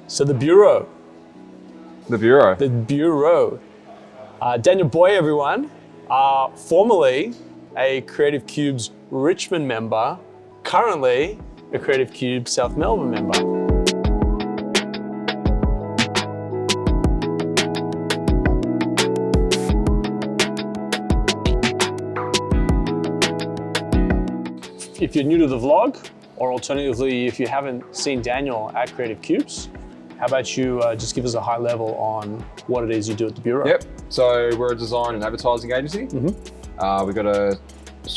So the Bureau. The Bureau. The Bureau. Daniel Boy, everyone, formerly a Creative Cube's Richmond member, currently a Creative Cube South Melbourne member. If you're new to the vlog, or alternatively, if you haven't seen Daniel at Creative Cubes, how about you just give us a high level on what it is you do at the Bureau? Yep, so we're a design and advertising agency. We've got a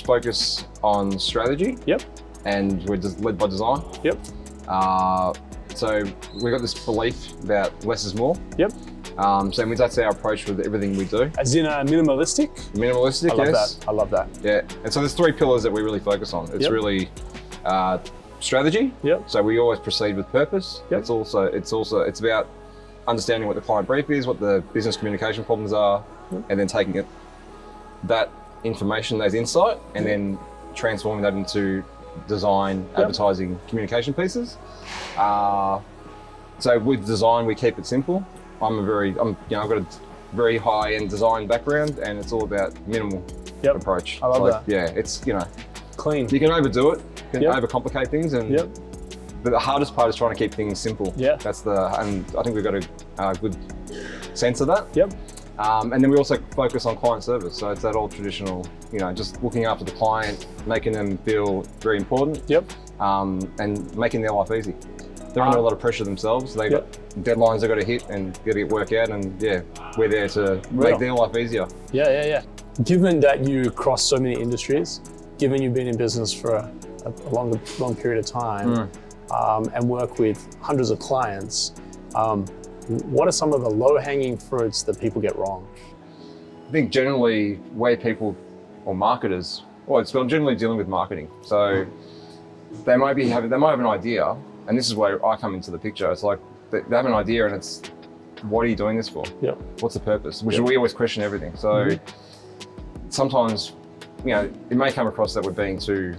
focus on strategy. Yep. And we're just led by design. Yep. So we've got this belief that less is more. Yep. So that's our approach with everything we do. As in minimalistic? Minimalistic, I love yes. that. I love that. Yeah, and so there's three pillars that we really focus on. It's really strategy. Yep. So we always proceed with purpose. Yep. It's about understanding what the client brief is, what the business communication problems are, and then taking that information, those insight, and then transforming that into design, advertising, communication pieces. So with design, we keep it simple. I've got a very high-end design background, and it's all about minimal approach. I love that. Yeah, it's clean. You can overdo it, you can overcomplicate things, and but the hardest part is trying to keep things simple. Yeah, and I think we've got a good sense of that. Yep. And then we also focus on client service. So it's that old traditional, just looking after the client, making them feel very important. Yep. And making their life easy. They're under a lot of pressure themselves. They got deadlines they've got to hit and got to get work out, and we're there to make their life easier. Yeah. Given that you cross so many industries, given you've been in business for a long period of time, and work with hundreds of clients, what are some of the low-hanging fruits that people get wrong? I think generally where people or marketers, it's generally dealing with marketing. So they might have an idea, and this is where I come into the picture. It's like they have an idea, and it's, what are you doing this for? Yep. What's the purpose? Which we always question everything. So sometimes, it may come across that we're being too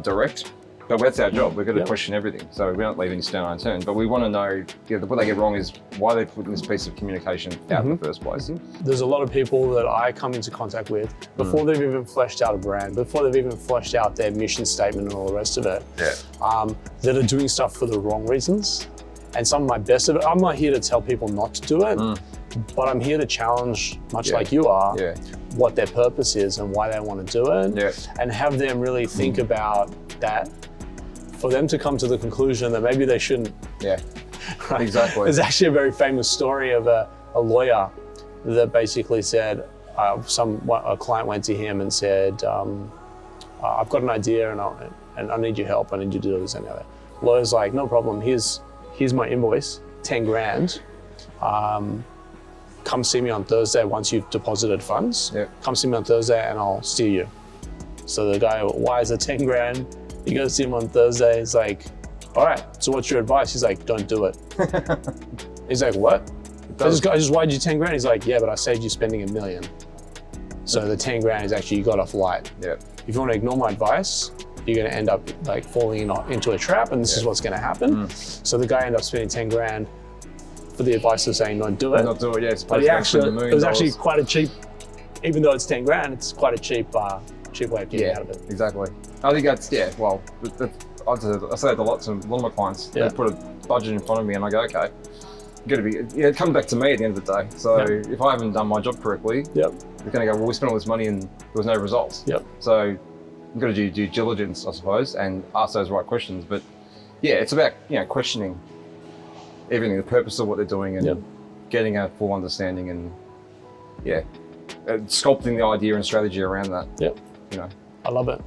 direct, but that's our job. We've got to question everything. So we don't leave any stone unturned, but we want to know, what they get wrong is why they put this piece of communication out in the first place. There's a lot of people that I come into contact with before they've even fleshed out a brand, before they've even fleshed out their mission statement and all the rest of it, that are doing stuff for the wrong reasons. And some of my best of it, I'm not here to tell people not to do it, but I'm here to challenge, much like you are, what their purpose is and why they want to do it, and have them really think about that, for them to come to the conclusion that maybe they shouldn't. Yeah, exactly. There's actually a very famous story of a lawyer that basically said, a client went to him and said, I've got an idea and I need your help, I need you to do this and that. Lawyer's like, no problem, here's my invoice, 10 grand. Come see me on Thursday once you've deposited funds. Come see me on Thursday and I'll steer you. So the guy, why is it 10 grand? You go see him on Thursday, he's like, all right, so what's your advice? He's like, don't do it. He's like, what? I just wired you 10 grand. He's like, yeah, but I saved you spending $1 million. So the 10 grand is actually, you got off light. If you want to ignore my advice, you're going to end up falling into a trap, and this is what's going to happen. So the guy ended up spending 10 grand for the advice of saying, don't do it. Not do it, yeah. But it was actually quite a cheap, even though it's 10 grand, it's quite a cheap way of getting out of it. Exactly. I think that's, I say that a lot to a lot of my clients. They put a budget in front of me and I go, okay, it comes back to me at the end of the day. So if I haven't done my job correctly, they're going to go, well, we spent all this money and there was no results. So you've got to do due diligence, I suppose, and ask those right questions. But it's about, questioning everything, the purpose of what they're doing, and getting a full understanding, and sculpting the idea and strategy around that. I love it.